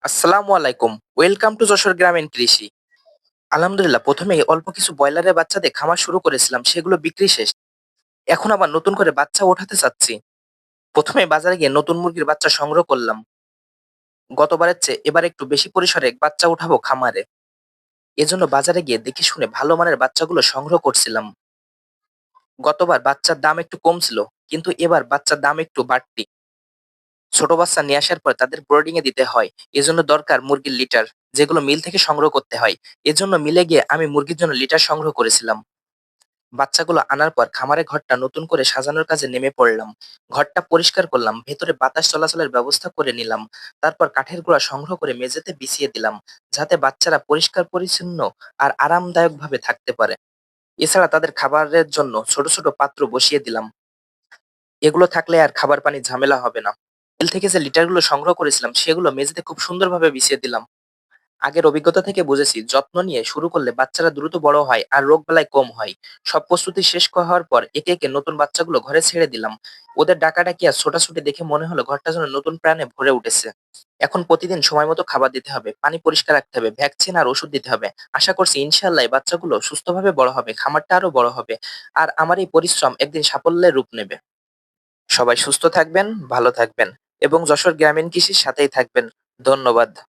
আসসালামু আলাইকুম। Welcome to Jessore গ্রামীণ কৃষি। আলহামদুলিল্লাহ, ১ম এই অল্প কিছু ব্রয়লারের বাচ্চা দিয়ে খামার শুরু করেছিলাম, সেগুলো বিক্রি শেষ। এখন আবার নতুন করে বাচ্চা ওঠাতে চাচ্ছি। ১ম এ বাজারে গিয়ে নতুন মুরগির বাচ্চা সংগ্রহ করলাম। গতবারের চেয়ে এবার একটু বেশি পরিসরে বাচ্চা উঠাবো খামারে। এজন্য বাজারে গিয়ে দেখে শুনে ভালো মানের বাচ্চাগুলো সংগ্রহ করছিলাম। গতবার বাচ্চার দাম একটু কম ছিল, কিন্তু এবার বাচ্চার দাম একটু বাড়তি। ছোট বাচ্চা নিয়ে আসার পর তাদের ব্রডিং এ দিতে হয়। এজন্য দরকার মুরগির লিটার, যেগুলো মিল থেকে সংগ্রহ করতে হয়। এজন্য মিলে গিয়ে আমি মুরগির জন্য লিটার সংগ্রহ করেছিলাম। বাচ্চাগুলো আনার পর খামারের ঘরটা নতুন করে সাজানোর কাজে নেমে পড়লাম। ঘরটা পরিষ্কার করলাম, ভেতরে বাতাস চলাচলের ব্যবস্থা করে নিলাম। তারপর কাঠের গুঁড়া সংগ্রহ করে মেঝেতে বিছিয়ে দিলাম, যাতে বাচ্চারা পরিষ্কার পরিচ্ছন্ন আর আরামদায়ক ভাবে থাকতে পারে। এছাড়া তাদের খাবারের জন্য ছোট ছোট পাত্র বসিয়ে দিলাম। এগুলো থাকলে আর খাবার পানি ঝামেলা হবে না। বিল থেকে যে লিটারগুলো সংগ্রহ করেছিলাম সেগুলো মেঝেতে খুব সুন্দরভাবে বিছিয়ে দিলাম। আগের অভিজ্ঞতা থেকে বুঝেছি, যত্ন নিয়ে শুরু করলে বাচ্চারা দ্রুত বড় হয় আর রোগবালাই কম হয়। সব প্রস্তুতি শেষ হওয়ার পর একে একে নতুন বাচ্চাগুলো ঘরে ছেড়ে দিলাম। ওদের ডাকাডাকি আর ছোটাছুটি দেখে মনে হলো ঘরটা যেন নতুন প্রাণে ভরে উঠেছে। এখন প্রতিদিন সময় মতো খাবার দিতে হবে, পানি পরিষ্কার রাখতে হবে, ভ্যাকসিন আর ওষুধ দিতে হবে। আশা করছি ইনশাআল্লাহ এই বাচ্চাগুলো সুস্থভাবে বড় হবে, খামারটা আরো বড় হবে। আর আমার এই পরিশ্রম একদিন সাফল্যের রূপ নেবে। সবাই সুস্থ থাকবেন, ভালো থাকবেন এবং যশোর গ্রামীণ কৃষির সাথেই থাকবেন। ধন্যবাদ।